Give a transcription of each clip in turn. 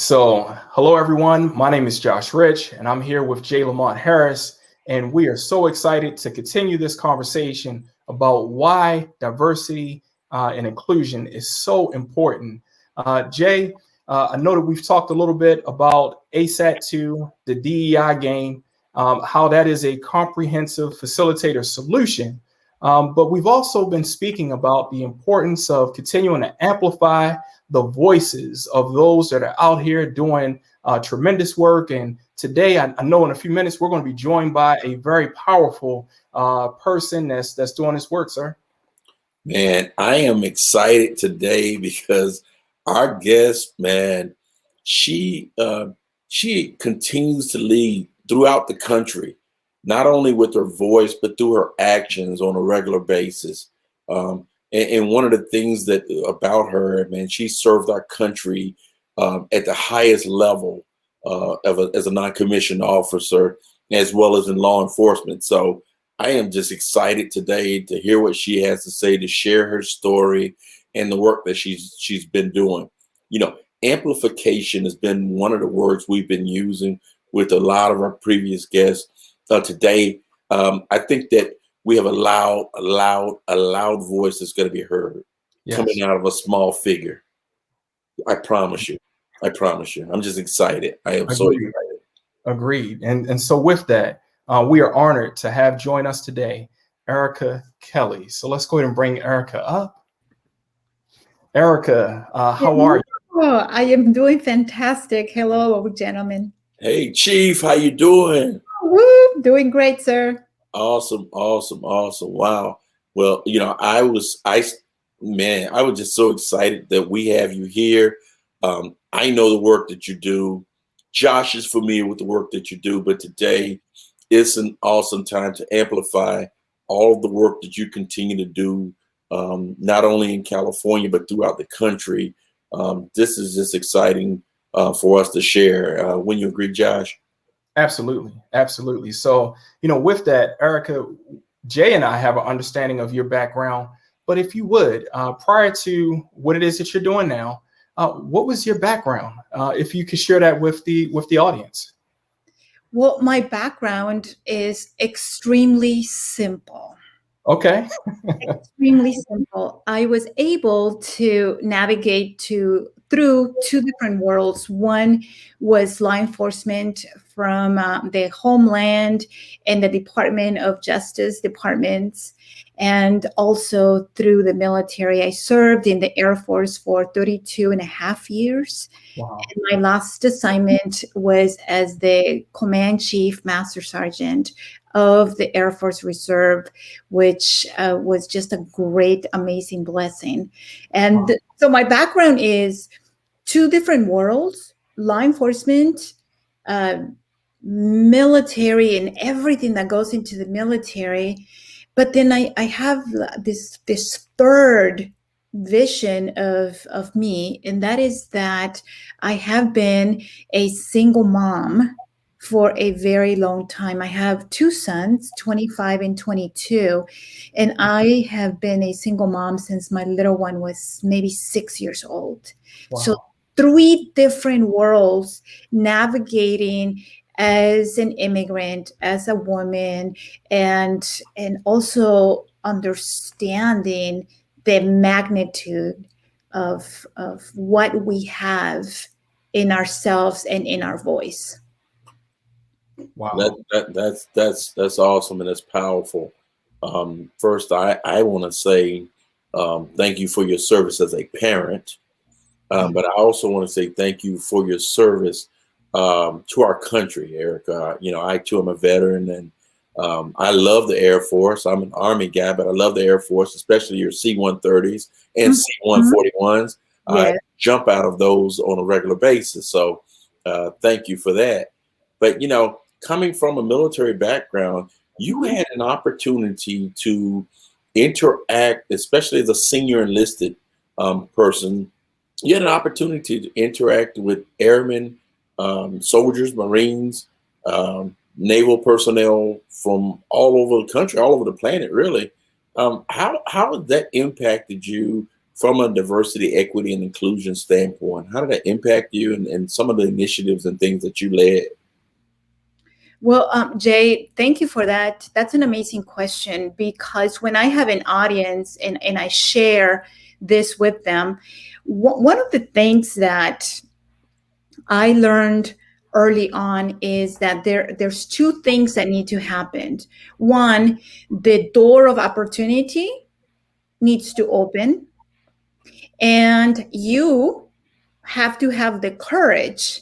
So, hello everyone. My name is Josh Rich, and I'm here with Lamont Harris, and we are so excited to continue this conversation about why diversity and inclusion is so important. Jay, I know that we've talked a little bit about ASAT 2, the DEI game, how that is a comprehensive facilitator solution. But we've also been speaking about the importance of continuing to amplify the voices of those that are out here doing tremendous work. And today, I know in a few minutes, we're going to be joined by a very powerful person that's doing this work, sir. Man, I am excited today because our guest, man, she continues to lead throughout the country, not only with her voice, but through her actions on a regular basis. And one of the things that about her, man, she served our country at the highest level as a non-commissioned officer, as well as in law enforcement. So I am just excited today to hear what she has to say, to share her story and the work that she's been doing. You know, amplification has been one of the words we've been using with a lot of our previous guests today. I think that we have a loud voice that's going to be heard coming out of a small figure. I promise you. I'm just excited. I am so excited. Agreed. And so with that, we are honored to have join us today, Ericka Kelly. So let's go ahead and bring Ericka up. Ericka, how are you? Oh, I am doing fantastic. Hello, gentlemen. Hey, Chief, how you doing? Woo, doing great, sir. Awesome. Wow. Well, you know, I was just so excited that we have you here. I know the work that you do. Josh is familiar with the work that you do, but today it's an awesome time to amplify all of the work that you continue to do, not only in California, but throughout the country. This is just exciting for us to share. Wouldn't you agree, Josh? Absolutely. So, you know, with that, Ericka, Jay and I have an understanding of your background, but if you would, prior to what it is that you're doing now, what was your background? If you could share that with the audience. Well, my background is extremely simple. Okay. Extremely simple. I was able to navigate through two different worlds. One was law enforcement from the Homeland and the Department of Justice departments, and also through the military. I served in the Air Force for 32 and a half years. Wow. And my last assignment was as the Command Chief Master Sargeant of the Air Force Reserve, which was just a great, amazing blessing. And so my background is two different worlds: law enforcement, military, and everything that goes into the military. But then I have this third vision of me, and that is that I have been a single mom for a very long time. I have two sons, 25 and 22, and I have been a single mom since my little one was maybe 6 years old. Wow. So 3 different worlds, navigating as an immigrant, as a woman, and also understanding the magnitude of what we have in ourselves and in our voice. Wow, that's awesome, and that's powerful. First, I want to say thank you for your service as a parent, but I also want to say thank you for your service to our country, Ericka. You know, I too am a veteran, and I love the Air Force. I'm an Army guy, but I love the Air Force, especially your C-130s and C-141s. Yeah. I jump out of those on a regular basis. So thank you for that. But, you know, coming from a military background, you had an opportunity to interact, especially as a senior enlisted person. You had an opportunity to interact with airmen, soldiers, Marines, naval personnel from all over the country, all over the planet, really. How has that impacted you from a diversity, equity, and inclusion standpoint, how did that impact you and some of the initiatives and things that you led? Well, Jay, thank you for that. That's an amazing question, because when I have an audience and I share this with them, one of the things that I learned early on is that there's two things that need to happen. One, the door of opportunity needs to open, and you have to have the courage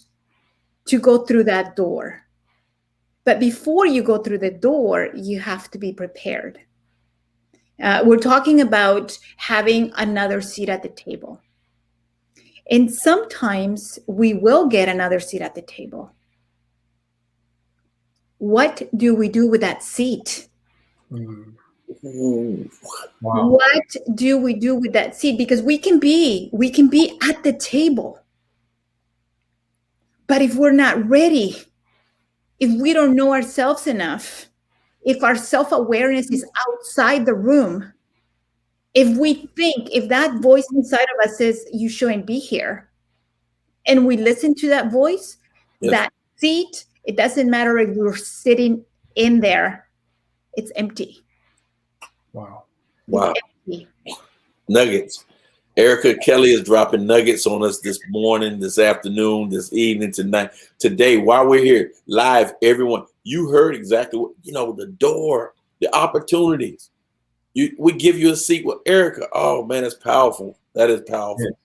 to go through that door. But before you go through the door, you have to be prepared. We're talking about having another seat at the table. And sometimes we will get another seat at the table. What do we do with that seat? Mm. Wow. What do we do with that seat? Because we can be at the table. But if we're not ready, if we don't know ourselves enough, if our self-awareness is outside the room, if that voice inside of us says you shouldn't be here, and we listen to that voice, Yes. that seat, it doesn't matter if we're sitting in there, it's empty. Wow. Wow. Empty. Nuggets. Ericka Kelly is dropping nuggets on us this morning, this afternoon, this evening, tonight, today, while we're here live. Everyone, you heard exactly what, the door, the opportunities. We give you a seat with Ericka. Oh man, it's powerful. That is powerful.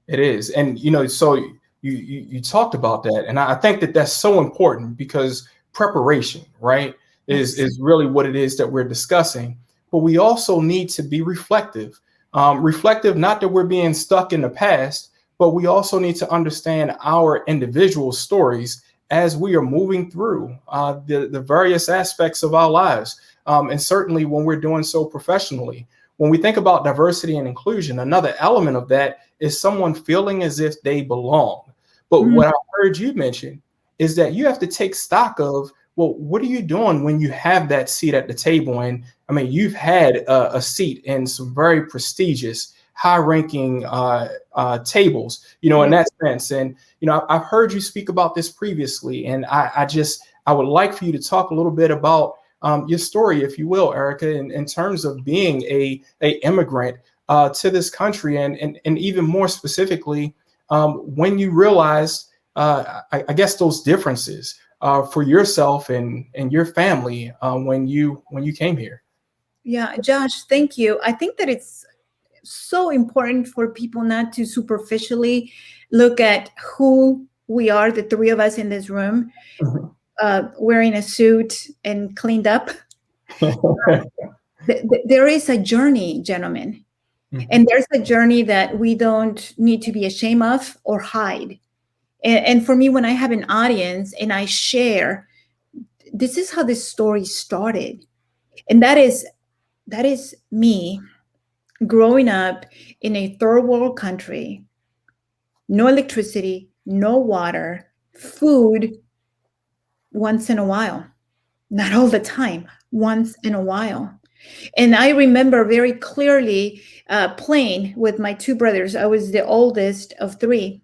It is. And, so you talked about that. And I think that that's so important, because preparation, right, is really what it is that we're discussing. But we also need to be reflective. Reflective, not that we're being stuck in the past, but we also need to understand our individual stories as we are moving through the various aspects of our lives. And certainly when we're doing so professionally. When we think about diversity and inclusion, another element of that is someone feeling as if they belong. But what I heard you mention is that you have to take stock of, well, what are you doing when you have that seat at the table? And I mean, you've had a seat in some very prestigious, high-ranking tables, in that sense. And, I've heard you speak about this previously, and I would like for you to talk a little bit about your story, if you will, Ericka, in terms of being a immigrant to this country, and even more specifically, when you realized, I guess, those differences for yourself and your family when you came here. Yeah, Josh, thank you. I think that it's so important for people not to superficially look at who we are, the three of us in this room, wearing a suit and cleaned up. There is a journey, gentlemen. And there's a journey that we don't need to be ashamed of or hide. And for me, when I have an audience and I share, this is how this story started. And that is me growing up in a third world country, no electricity, no water, food once in a while, not all the time, once in a while. And I remember very clearly playing with my two brothers. I was the oldest of three,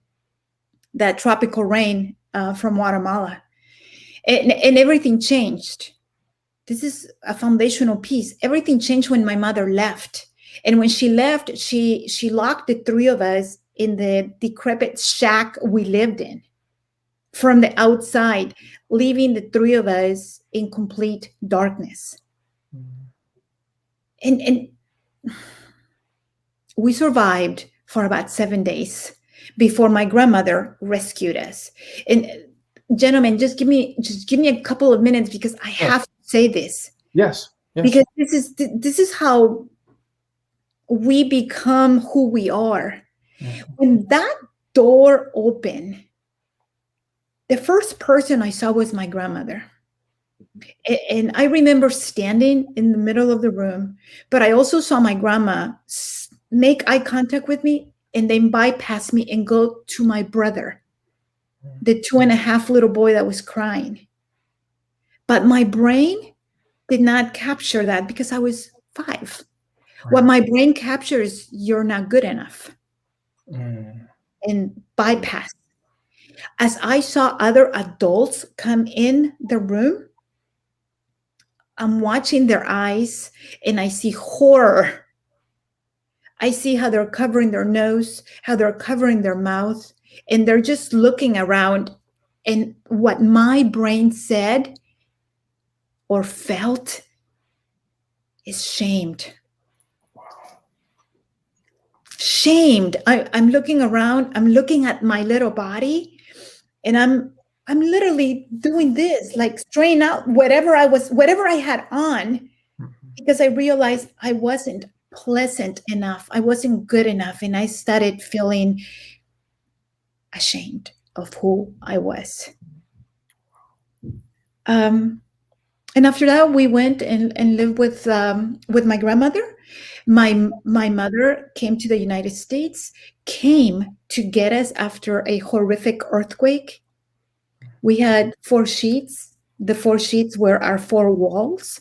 that tropical rain from Guatemala. And everything changed. This is a foundational piece. Everything changed when my mother left. And when she left, she locked the three of us in the decrepit shack we lived in from the outside, leaving the three of us in complete darkness. And we survived for about 7 days before my grandmother rescued us. And gentlemen, just give me a couple of minutes, because I have to say this. Yes. Because this is how we become who we are. When that door opened, the first person I saw was my grandmother. And I remember standing in the middle of the room, but I also saw my grandma make eye contact with me and then bypass me and go to my brother, the 2.5 little boy that was crying. But my brain did not capture that because I was 5. What my brain captures, you're not good enough, Mm. and bypass. As I saw other adults come in the room, I'm watching their eyes and I see horror. I see how they're covering their nose, how they're covering their mouth, and they're just looking around. And what my brain said or felt is shamed. Shamed. I'm looking around, I'm looking at my little body, and I'm literally doing this, like straining out whatever I had on, because I realized I wasn't pleasant enough. I wasn't good enough. And I started feeling ashamed of who I was. And after that, we went and lived with my grandmother. My mother came to the United States, came to get us after a horrific earthquake. We had 4 sheets. The 4 sheets were our 4 walls.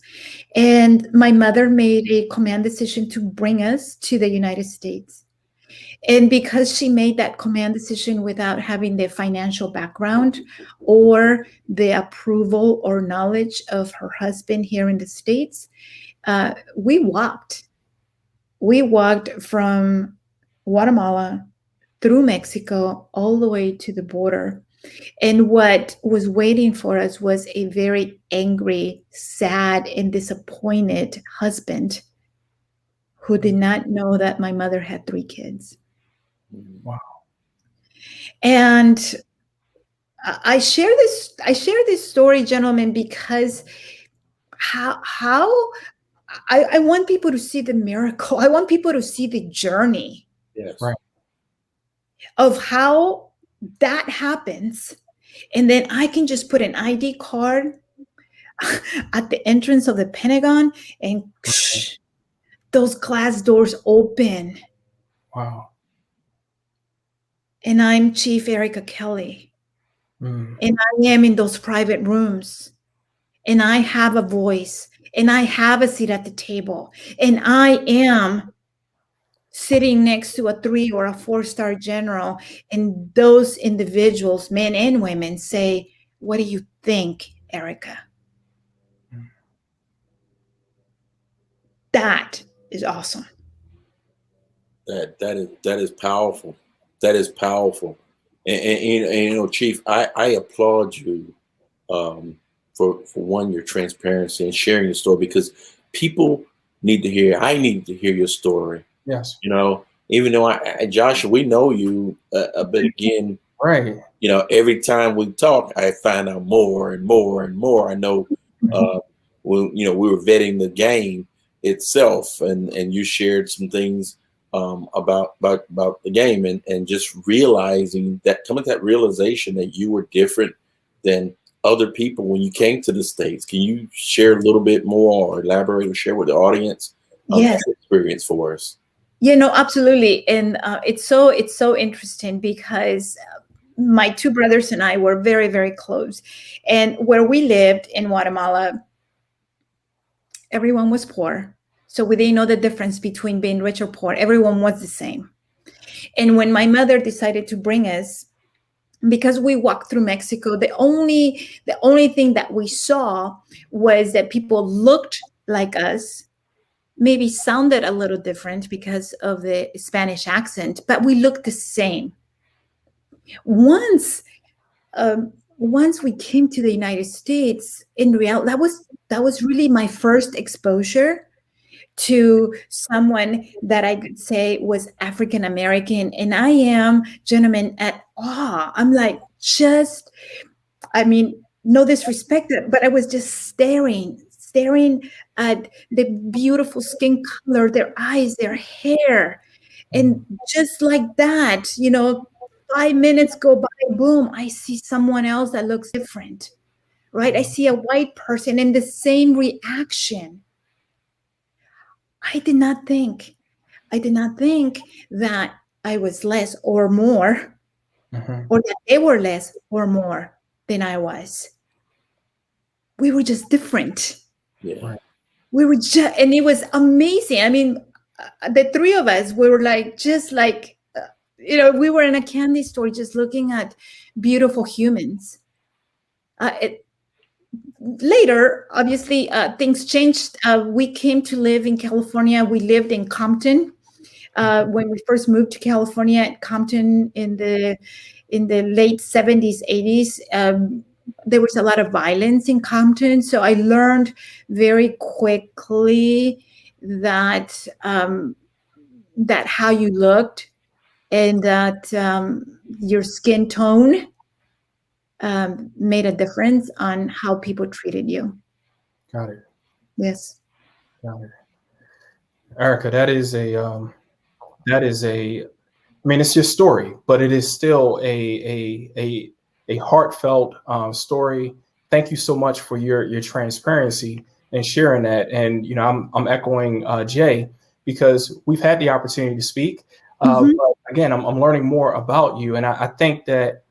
And my mother made a command decision to bring us to the United States. And because she made that command decision without having the financial background or the approval or knowledge of her husband here in the States, we walked. We walked from Guatemala through Mexico all the way to the border. And what was waiting for us was a very angry, sad, and disappointed husband who did not know that my mother had 3 kids. Wow. And I share this story, gentlemen, because how I want people to see the miracle. I want people to see the journey. Yes. Right. Of how that happens. And then I can just put an ID card at the entrance of the Pentagon and those glass doors open. Wow. And I'm Chief Ericka Kelly. Mm. And I am in those private rooms. And I have a voice. And I have a seat at the table. And I am sitting next to a 3 or a 4-star general. And those individuals, men and women, say, "What do you think, Ericka?" Mm. That is awesome. That is powerful. That is powerful. And you know, Chief, I applaud you for one, your transparency and sharing your story, because people need to hear. I need to hear your story. Yes. You know, even though Joshua, we know you but again, Right. you know, every time we talk, I find out more and more and more. I know when we were vetting the game itself, and you shared some things about the game, and just realizing that, coming to that realization that you were different than other people when you came to the States. Can you share a little bit more, or elaborate, or share with the audience Yes. that experience for us? Yeah, no, absolutely. And it's so interesting because my 2 brothers and I were very, very close. And where we lived in Guatemala, everyone was poor. So we didn't know the difference between being rich or poor. Everyone was the same. And when my mother decided to bring us, because we walked through Mexico, the only thing that we saw was that people looked like us, maybe sounded a little different because of the Spanish accent, but we looked the same. Once we came to the United States, in reality, that was really my first exposure to someone that I could say was African American. And I am, gentlemen, at awe. I'm like, no disrespect, but I was just staring at the beautiful skin color, their eyes, their hair. And just like that, 5 minutes go by, boom, I see someone else that looks different, right? I see a white person in the same reaction. I did not think that I was less or more, or that they were less or more than I was. We were just different. Yeah. We were just, and it was amazing. I mean, the three of us, we were like, just like, we were in a candy store just looking at beautiful humans. Later, obviously, things changed. We came to live in California. We lived in Compton. When we first moved to California, at Compton in the late 70s, 80s, there was a lot of violence in Compton. So I learned very quickly that that how you looked and that your skin tone made a difference on how people treated you. Got it. Yes. Got it. Ericka, that is a, I mean, it's your story, but it is still a heartfelt story. Thank you so much for your transparency and sharing that. And I'm echoing Jay, because we've had the opportunity to speak. But again, I'm learning more about you, and I think that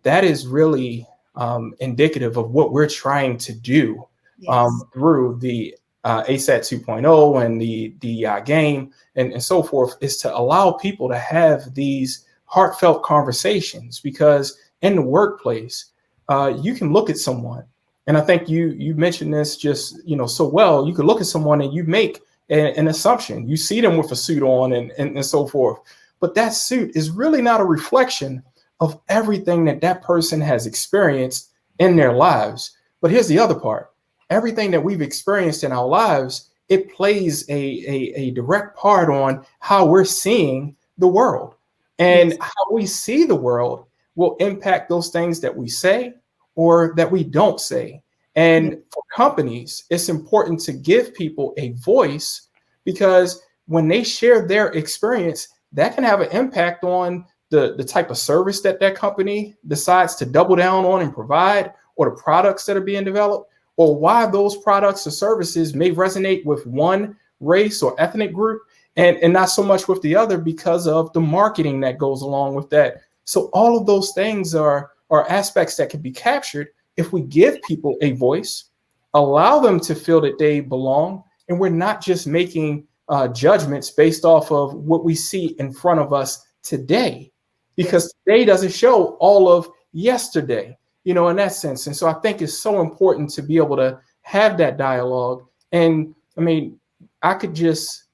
that is really indicative of what we're trying to do through the ASAT 2.0 and the DEI game and so forth, is to allow people to have these heartfelt conversations. Because in the workplace, you can look at someone, and I think you mentioned this just so well. You could look at someone and you make an assumption. You see them with a suit on and so forth, but that suit is really not a reflection of everything that person has experienced in their lives. But here's the other part. Everything that we've experienced in our lives, it plays a direct part on how we're seeing the world. And how we see the world will impact those things that we say or that we don't say. And for companies, it's important to give people a voice, because when they share their experience, that can have an impact on the type of service that company decides to double down on and provide, or the products that are being developed, or why those products or services may resonate with one race or ethnic group and not so much with the other, because of the marketing that goes along with that. So all of those things are aspects that can be captured if we give people a voice, allow them to feel that they belong, and we're not just making judgments based off of what we see in front of us today, because today doesn't show all of yesterday, in that sense. And so I think it's so important to be able to have that dialogue. And I mean, I could just,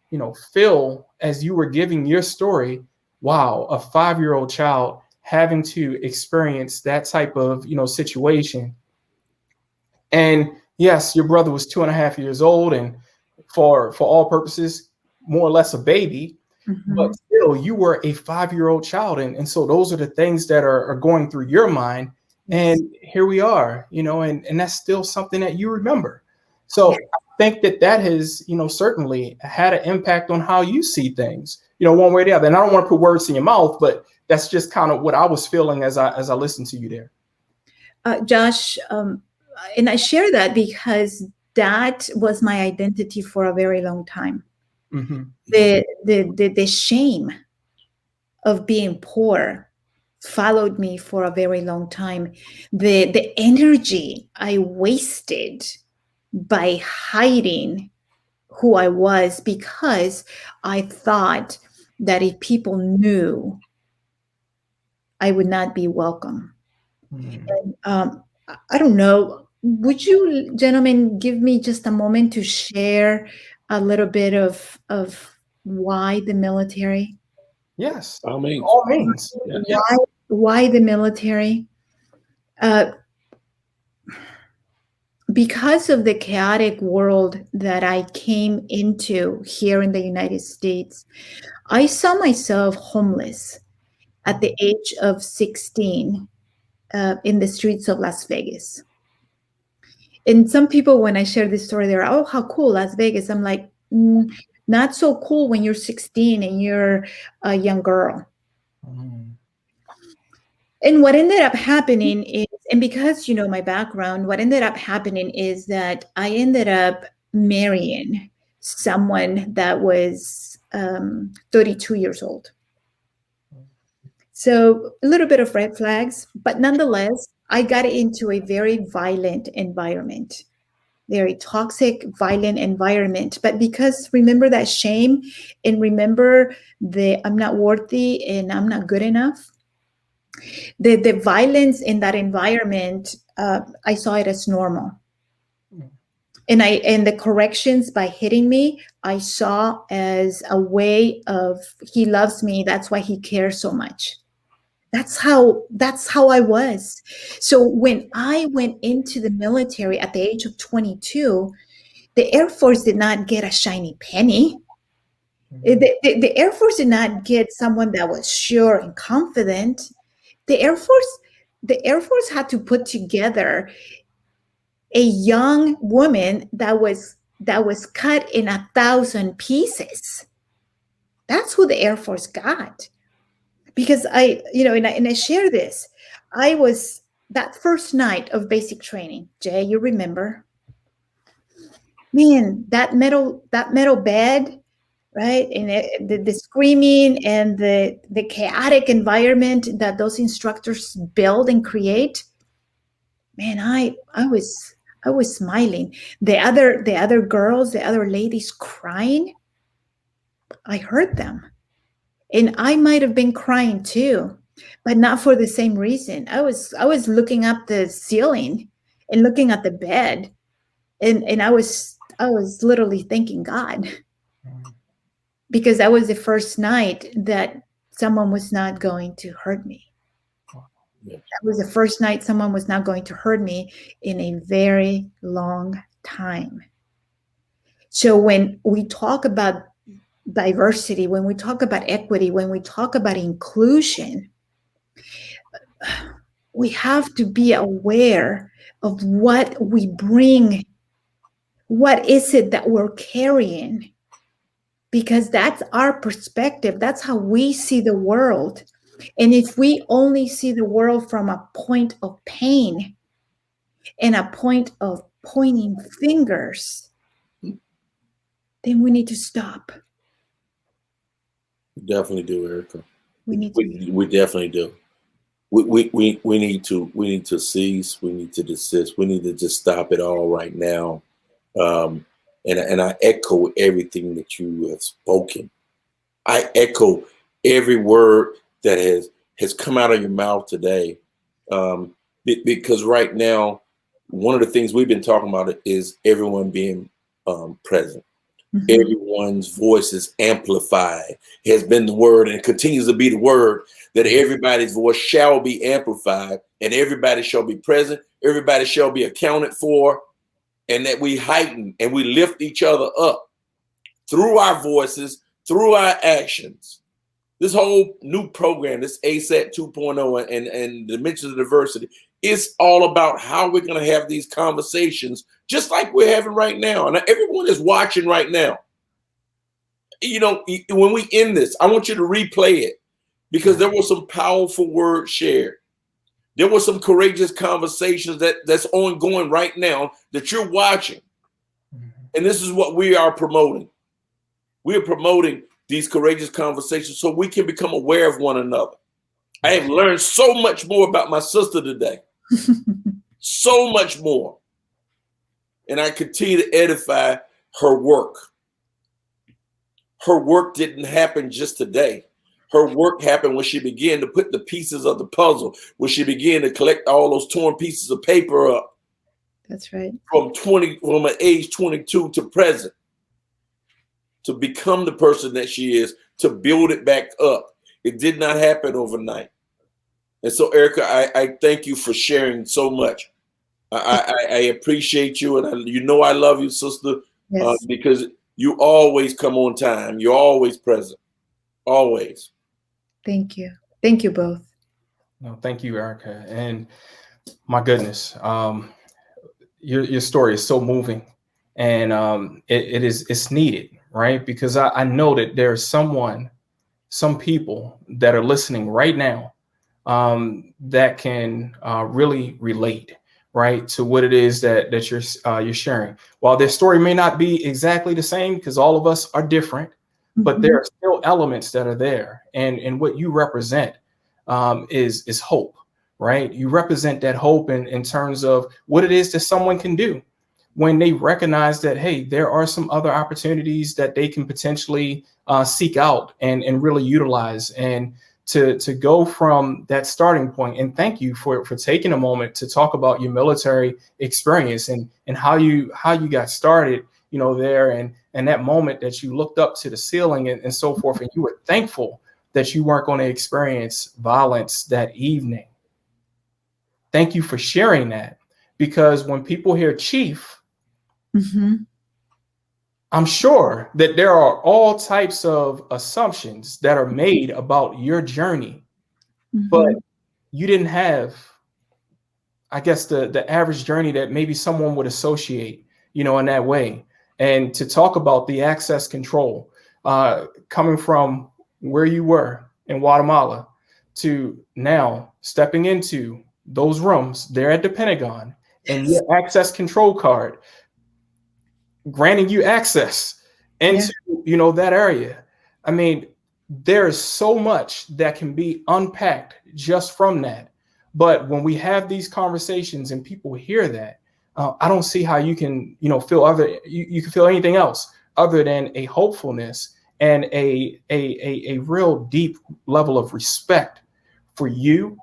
feel as you were giving your story, wow, a 5-year-old child having to experience that type of, situation. And yes, your brother was 2.5 years old, and for all purposes, more or less a baby. But still, you were a 5-year-old child. And so those are the things that are going through your mind. And here we are, and that's still something that you remember. So I think that has, certainly had an impact on how you see things, one way or the other. And I don't want to put words in your mouth, but that's just kind of what I was feeling as I listened to you there. Josh, and I share that because that was my identity for a very long time. The shame of being poor followed me for a very long time. The energy I wasted by hiding who I was, because I thought that if people knew, I would not be welcome. And, I don't know. Would you gentlemen give me just a moment to share a little bit of why the military? Yes, all means. All means. Why the military? Because of the chaotic world that I came into here in the United States, I saw myself homeless at the age of 16 in the streets of Las Vegas. And some people, when I share this story, they're, oh, how cool, Las Vegas. I'm like, not so cool when you're 16 and you're a young girl. And what ended up happening is, and because my background, what ended up happening is that I ended up marrying someone that was 32 years old. So a little bit of red flags, but nonetheless, I got into a very violent environment. very toxic, violent environment. But because remember that shame and remember the I'm not worthy and I'm not good enough, the violence in that environment, I saw it as normal. And the corrections by hitting me, I saw as a way of he loves me. That's why he cares so much. That's how I was. So when I went into the military at the age of 22, the Air Force did not get a shiny penny. The Air Force did not get someone that was sure and confident. The Air Force had to put together a young woman that was cut in 1,000 pieces. That's who the Air Force got. Because and I share this. I was that first night of basic training. Jay, you remember? Man, that metal bed, right? And the screaming and the chaotic environment that those instructors build and create. Man, I was smiling. The other girls, the other ladies crying, I heard them. And I might have been crying too, but not for the same reason. I was looking up the ceiling and looking at the bed, and I was literally thanking God, because that was the first night that someone was not going to hurt me. That was the first night someone was not going to hurt me in a very long time. So when we talk about diversity, when we talk about equity, when we talk about inclusion, we have to be aware of what we bring. What is it that we're carrying? Because that's our perspective. That's how we see the world. And if we only see the world from a point of pain and a point of pointing fingers, then we need to stop. We definitely do, Ericka. We definitely do. We need to cease. We need to desist. We need to just stop it all right now. And I echo everything that you have spoken. I echo every word that has come out of your mouth today, because right now, one of the things we've been talking about is everyone being present. Mm-hmm. Everyone's voice is amplified, has been the word, and continues to be the word, that everybody's voice shall be amplified, and everybody shall be present, everybody shall be accounted for, and that we heighten and we lift each other up through our voices, through our actions. This whole new program, this ASAT 2.0 and Dimensions of Diversity, it's all about how we're going to have these conversations, just like we're having right now. And everyone is watching right now. You know, when we end this, I want you to replay it, because there were some powerful words shared. There were some courageous conversations that's ongoing right now that you're watching. And this is what we are promoting. We are promoting these courageous conversations so we can become aware of one another. I have learned so much more about my sister today. So much more. And I continue to edify her work. Her work didn't happen just today. Her work happened when she began to put the pieces of the puzzle, when she began to collect all those torn pieces of paper up. That's right. From age 22 to present, to become the person that she is, to build it back up. It did not happen overnight. And so, Ericka, I thank you for sharing so much. I appreciate you, and I love you, sister, yes. Because you always come on time. You're always present, always. Thank you. Thank you both. No, thank you, Ericka. And my goodness, your story is so moving, and it's needed, right? Because I know that there's some people that are listening right now that can really relate, right, to what it is that you're sharing. While their story may not be exactly the same, because all of us are different, but there are still elements that are there, and what you represent is hope, right? You represent that hope in terms of what it is that someone can do, when they recognize that, hey, there are some other opportunities that they can potentially seek out and really utilize, and to go from that starting point. And thank you for taking a moment to talk about your military experience and how you got started, there, and that moment that you looked up to the ceiling and so forth, and you were thankful that you weren't going to experience violence that evening. Thank you for sharing that, because when people hear Chief, I'm sure that there are all types of assumptions that are made about your journey, but you didn't have, I guess, the average journey that maybe someone would associate, in that way. And to talk about the access control, coming from where you were in Guatemala to now stepping into those rooms there at the Pentagon, and your access control card granting you access into, that area. I mean, there's so much that can be unpacked just from that. But when we have these conversations and people hear that, I don't see how you can, feel you can feel anything else other than a hopefulness and a real deep level of respect for you.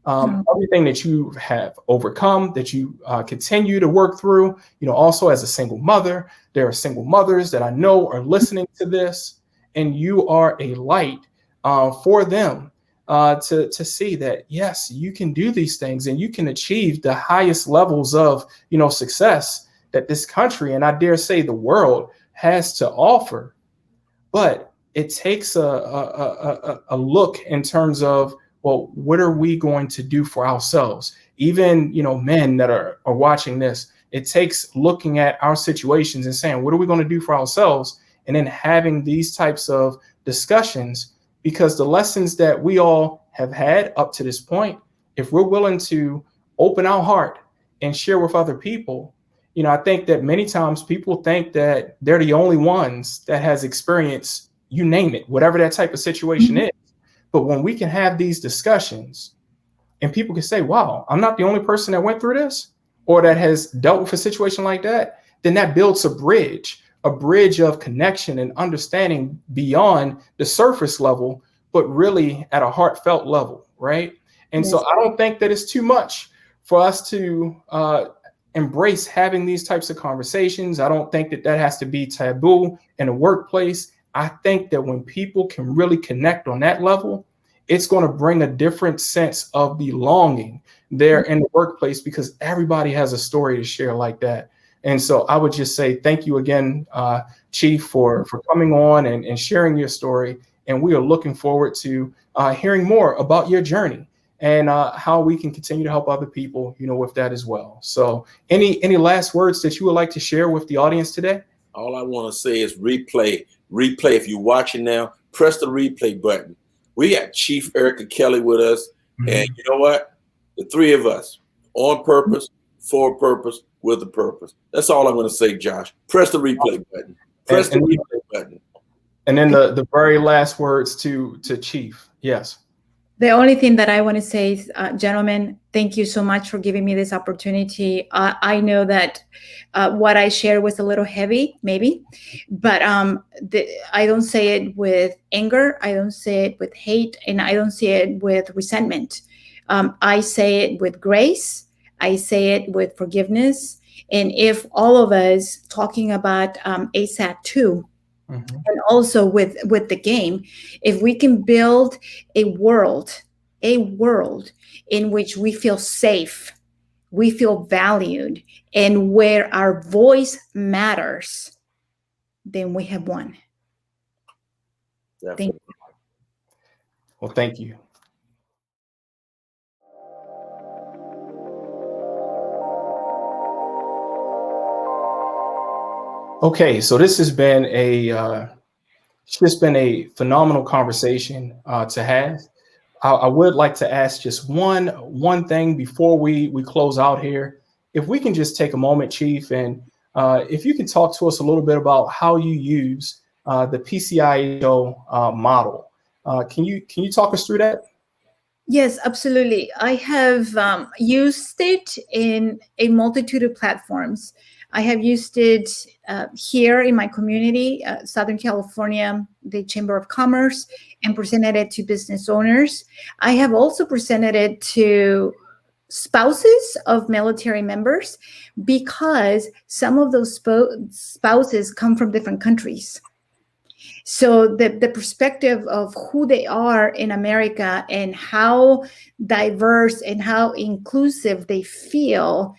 Everything that you have overcome, that you continue to work through, also as a single mother. There are single mothers that I know are listening to this, and you are a light for them to see that, yes, you can do these things and you can achieve the highest levels of, success that this country, and I dare say the world, has to offer. But it takes a look in terms of, well, what are we going to do for ourselves? Even, men that are watching this, it takes looking at our situations and saying, what are we going to do for ourselves? And then having these types of discussions, because the lessons that we all have had up to this point, if we're willing to open our heart and share with other people, I think that many times people think that they're the only ones that has experienced, you name it, whatever that type of situation is. But when we can have these discussions and people can say, wow, I'm not the only person that went through this or that has dealt with a situation like that, then that builds a bridge of connection and understanding beyond the surface level, but really at a heartfelt level, right? And so I don't think that it's too much for us to embrace having these types of conversations. I don't think that that has to be taboo in a workplace. I think that when people can really connect on that level, it's going to bring a different sense of belonging there in the workplace, because everybody has a story to share like that. And so I would just say thank you again, Chief, for coming on and sharing your story. And we are looking forward to hearing more about your journey and how we can continue to help other people, with that as well. So any last words that you would like to share with the audience today? All I want to say is replay. If you're watching now, press the replay button. We got Chief Ericka Kelly with us. And you know what? The three of us, on purpose, for purpose, with a purpose. That's all I'm going to say, Josh. Press the replay button. Press the replay button. And then the very last words to Chief. Yes. The only thing that I want to say is, gentlemen, thank you so much for giving me this opportunity. I know that what I shared was a little heavy, maybe, but I don't say it with anger. I don't say it with hate, and I don't say it with resentment. I say it with grace. I say it with forgiveness. And if all of us talking about ASAT 2, and also with the game, if we can build a world in which we feel safe, we feel valued, and where our voice matters, then we have won. Thank you. Well, thank you. Okay, so this has been a phenomenal conversation to have. I would like to ask just one thing before we close out here. If we can just take a moment, Chief, and if you can talk to us a little bit about how you use the PCIHO model. Can you talk us through that? Yes, absolutely. I have used it in a multitude of platforms. I have used it here in my community, Southern California, the Chamber of Commerce, and presented it to business owners. I have also presented it to spouses of military members, because some of those spouses come from different countries. So the perspective of who they are in America and how diverse and how inclusive they feel,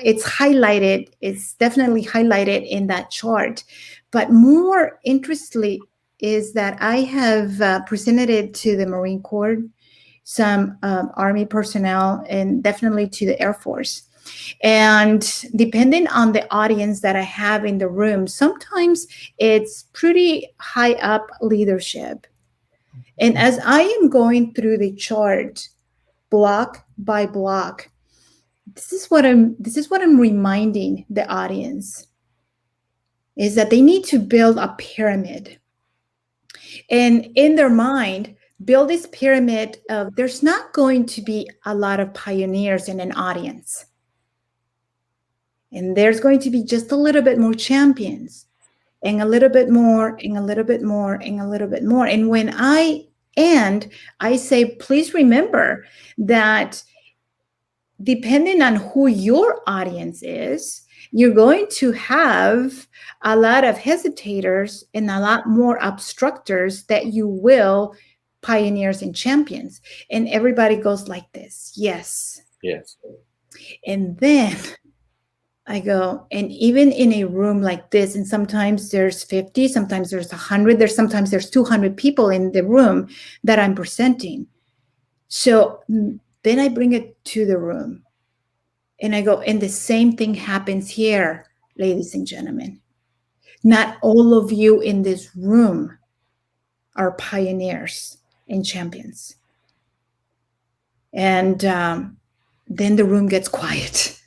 it's highlighted. It's definitely highlighted in that chart. But more interestingly is that I have presented it to the Marine Corps, some Army personnel, and definitely to the Air Force. And depending on the audience that I have in the room, sometimes it's pretty high up leadership. And as I am going through the chart, block by block, this is what I'm reminding the audience, is that they need to build a pyramid. And in their mind, build this pyramid of, there's not going to be a lot of pioneers in an audience. And there's going to be just a little bit more champions, and a little bit more, and a little bit more, and a little bit more. And when I end, I say, please remember that depending on who your audience is, you're going to have a lot of hesitators and a lot more obstructors that you will pioneers and champions. And everybody goes like this. Yes. Yes. And then I go, and even in a room like this, and sometimes there's 50, sometimes there's 100, sometimes there's 200 people in the room that I'm presenting. So then I bring it to the room and I go, and the same thing happens here, ladies and gentlemen. Not all of you in this room are pioneers and champions. And then the room gets quiet.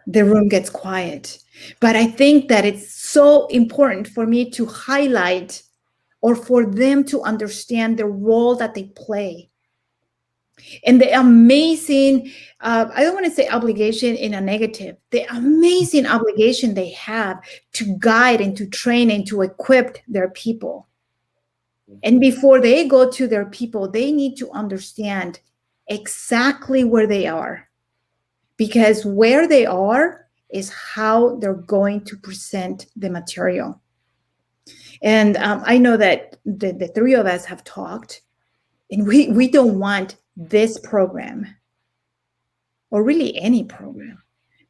The room gets quiet. But I think that it's so important for me to highlight, or for them to understand the role that they play. And the amazing, I don't want to say obligation in a negative, the amazing obligation they have to guide and to train and to equip their people. And before they go to their people, they need to understand exactly where they are. Because where they are is how they're going to present the material. And I know that the three of us have talked, and we don't want this program, or really any program,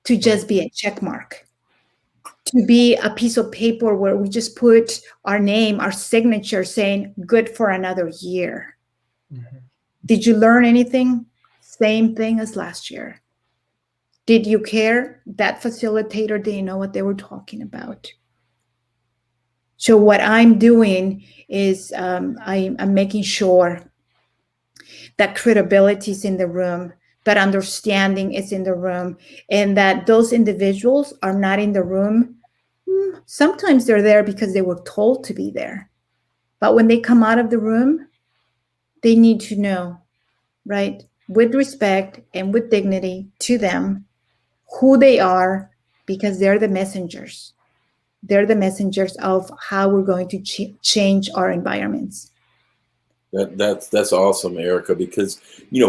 to just be a check mark, to be a piece of paper where we just put our name, our signature, saying good for another year. Mm-hmm. Did you learn anything? Same thing as last year. Did you care? That facilitator didn't know what they were talking about. So what I'm doing is I'm making sure that credibility is in the room, that understanding is in the room, and that those individuals are not in the room. Sometimes they're there because they were told to be there. But when they come out of the room, they need to know, right, with respect and with dignity to them, who they are, because they're the messengers. They're the messengers of how we're going to change our environments. That's awesome, Ericka, because,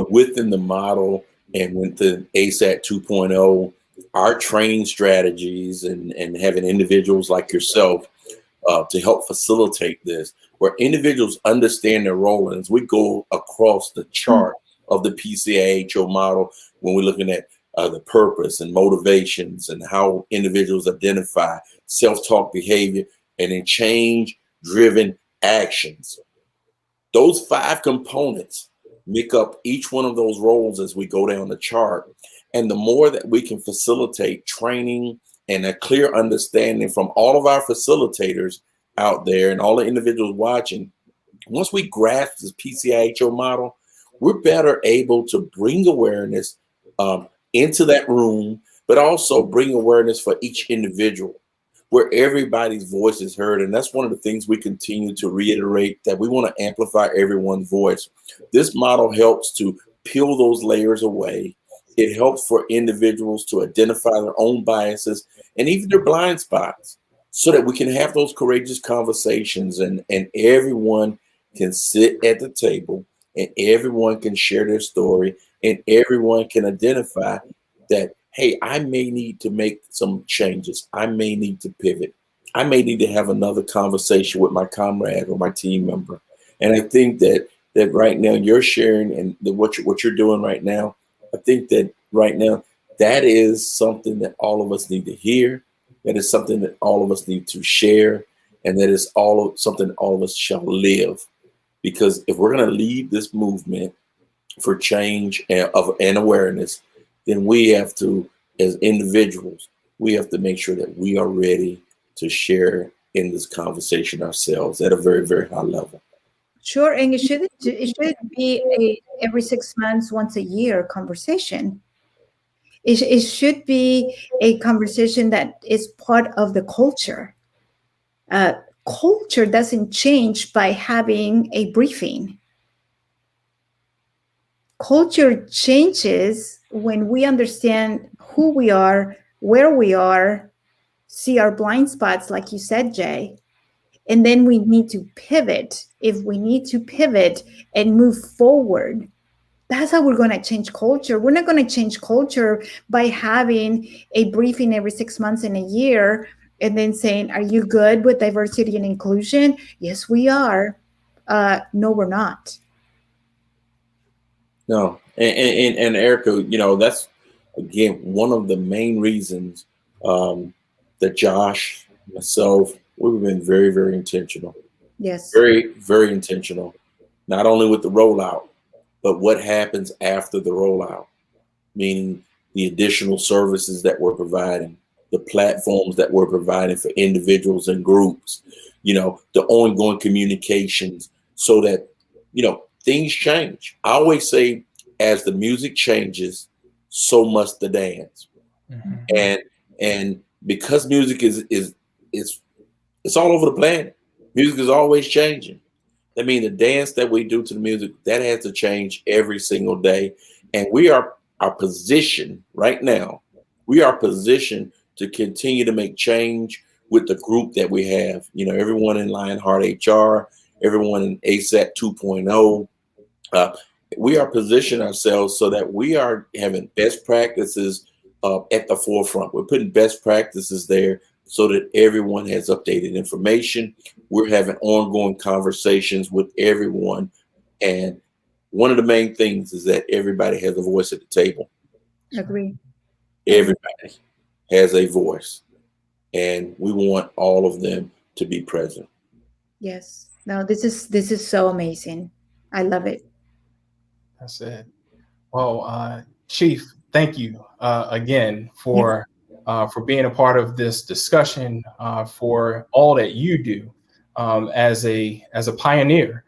within the model and within ASAT 2.0, our training strategies and having individuals like yourself to help facilitate this, where individuals understand their role. And as we go across the chart of the PCIHO model, when we're looking at the purpose and motivations and how individuals identify self-talk behavior and then change-driven actions. Those 5 components make up each one of those roles as we go down the chart. And the more that we can facilitate training and a clear understanding from all of our facilitators out there and all the individuals watching, once we grasp this PCIHO model, we're better able to bring awareness into that room, but also bring awareness for each individual, where everybody's voice is heard. And that's one of the things we continue to reiterate, that we want to amplify everyone's voice. This model helps to peel those layers away. It helps for individuals to identify their own biases and even their blind spots so that we can have those courageous conversations and everyone can sit at the table and everyone can share their story and everyone can identify that, hey, I may need to make some changes. I may need to pivot. I may need to have another conversation with my comrade or my team member. And I think that right now you're sharing and what you're doing right now, I think that right now that is something that all of us need to hear. That is something that all of us need to share. And that is something all of us shall live. Because if we're going to lead this movement for change and awareness, then we have to, as individuals, we have to make sure that we are ready to share in this conversation ourselves at a very, very high level. Sure, and it should be every 6 months, once a year conversation. It should be a conversation that is part of the culture. Culture doesn't change by having a briefing. Culture changes when we understand who we are, where we are, see our blind spots, like you said, Jay, and then we need to pivot. If we need to pivot and move forward, that's how we're going to change culture. We're not going to change culture by having a briefing every 6 months in a year and then saying, are you good with diversity and inclusion? Yes, we are. No, we're not. No. And Ericka, that's, again, one of the main reasons that Josh, myself, we've been very, very intentional. Yes. Very, very intentional, not only with the rollout, but what happens after the rollout, meaning the additional services that we're providing, the platforms that we're providing for individuals and groups, the ongoing communications so that, things change. I always say, as the music changes, so must the dance. Mm-hmm. And because music is it's all over the planet. Music is always changing. I mean, the dance that we do to the music, that has to change every single day. And we are positioned right now. We are positioned to continue to make change with the group that we have. Everyone in Lionheart HR, everyone in ASAT 2.0. We are positioning ourselves so that we are having best practices at the forefront. We're putting best practices there so that everyone has updated information. We're having ongoing conversations with everyone. And one of the main things is that everybody has a voice at the table. Agree. Everybody has a voice. And we want all of them to be present. Yes. No, this is so amazing. I love it. That's it. Well, Chief, thank you again for being a part of this discussion, for all that you do as a pioneer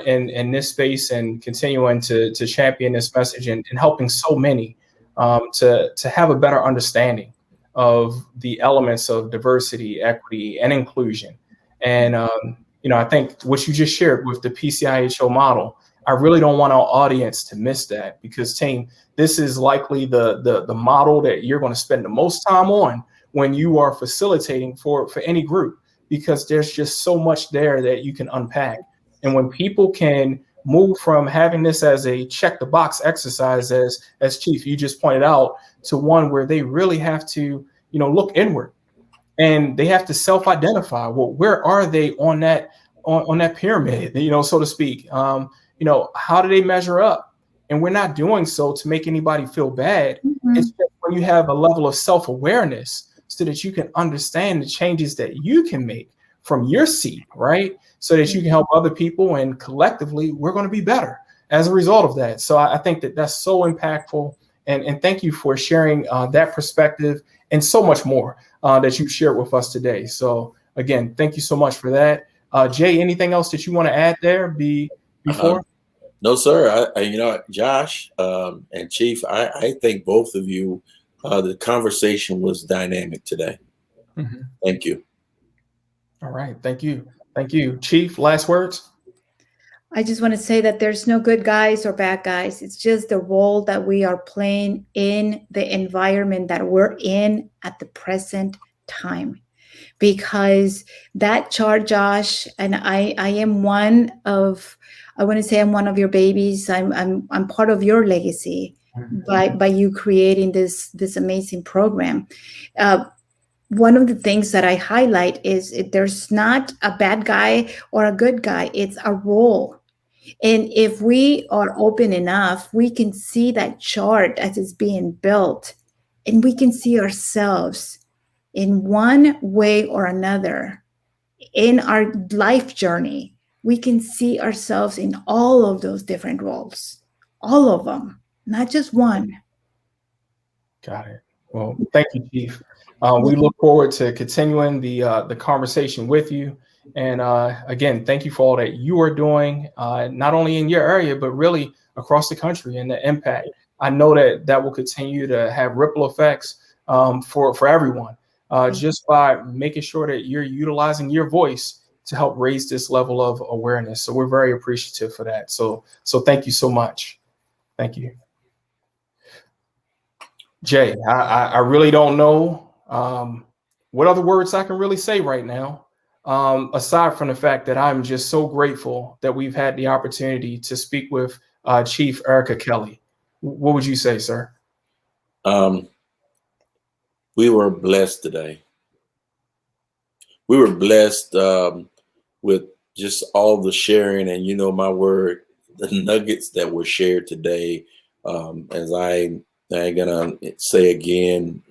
in this space and continuing to champion this message and helping so many to have a better understanding of the elements of diversity, equity, and inclusion. And I think what you just shared with the PCIHO model, I really don't want our audience to miss that, because team, this is likely the model that you're going to spend the most time on when you are facilitating for any group, because there's just so much there that you can unpack. And when people can move from having this as a check the box exercise, as Chief, you just pointed out, to one where they really have to, look inward and they have to self-identify. Well, where are they on that pyramid, so to speak? How do they measure up? And we're not doing so to make anybody feel bad. Mm-hmm. It's just when you have a level of self-awareness so that you can understand the changes that you can make from your seat, right? So that you can help other people, and collectively we're going to be better as a result of that. So I think that that's so impactful. And thank you for sharing that perspective and so much more that you shared with us today. So again, thank you so much for that. Jay, anything else that you want to add there before? No, sir. Josh and Chief, I think both of you, the conversation was dynamic today. Mm-hmm. Thank you. All right. Thank you. Thank you. Chief, last words? I just want to say that there's no good guys or bad guys. It's just the role that we are playing in the environment that we're in at the present time. Because that chart, Josh, and I am one of, I want to say I'm one of your babies. I'm part of your legacy by you creating this amazing program. One of the things that I highlight is there's not a bad guy or a good guy. It's a role. And if we are open enough, we can see that chart as it's being built, and we can see ourselves in one way or another in our life journey. We can see ourselves in all of those different roles, all of them, not just one. Got it. Well, thank you, Chief. We look forward to continuing the conversation with you. And again, thank you for all that you are doing, not only in your area, but really across the country, and the impact. I know that will continue to have ripple effects for everyone, just by making sure that you're utilizing your voice to help raise this level of awareness. So we're very appreciative for that. So thank you so much. Thank you. Jay, I really don't know what other words I can really say right now, aside from the fact that I'm just so grateful that we've had the opportunity to speak with Chief Ericka Kelly. What would you say, sir? We were blessed today. We were blessed with just all the sharing, and my word, the nuggets that were shared today. As I'm gonna say again,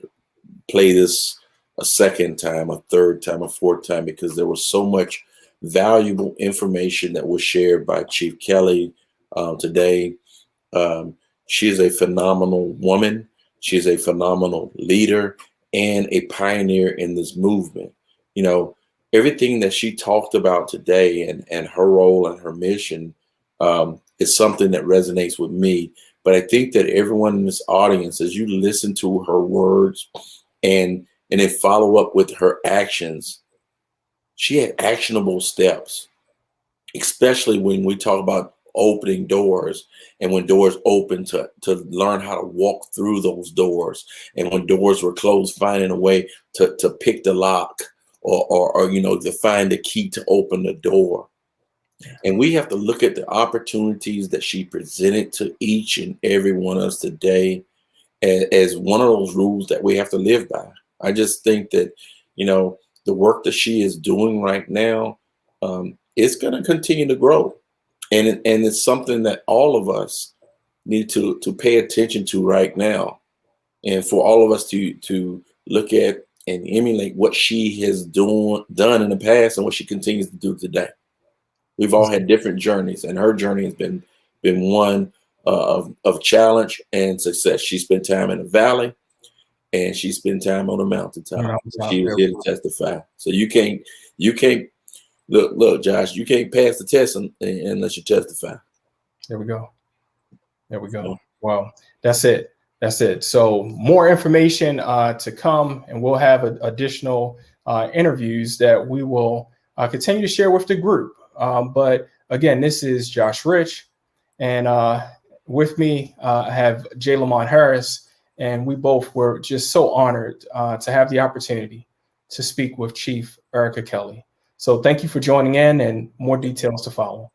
play this a second time, a third time, a fourth time, because there was so much valuable information that was shared by Chief Kelly today. She is a phenomenal woman. She's a phenomenal leader and a pioneer in this movement. Everything that she talked about today and her role and her mission is something that resonates with me. But I think that everyone in this audience, as you listen to her words and then follow up with her actions, she had actionable steps, especially when we talk about opening doors, and when doors open, to learn how to walk through those doors, and when doors were closed, finding a way to pick the lock or to find the key to open the door. And we have to look at the opportunities that she presented to each and every one of us today as one of those rules that we have to live by. I just think that, the work that she is doing right now, it's going to continue to grow. And it's something that all of us need to pay attention to right now. And for all of us to look at and emulate what she has done in the past and what she continues to do today. We've all had different journeys, and her journey has been one of challenge and success. She spent time in the valley, and she spent time on the mountaintop. She was here to testify. So you can't look, Josh. You can't pass the test unless you testify. There we go. Well, that's it. So more information to come, and we'll have additional interviews that we will continue to share with the group. But again, this is Josh Rich, and with me I have J. Lamont Harris, and we both were just so honored to have the opportunity to speak with Chief Ericka Kelly. So thank you for joining in, and more details to follow.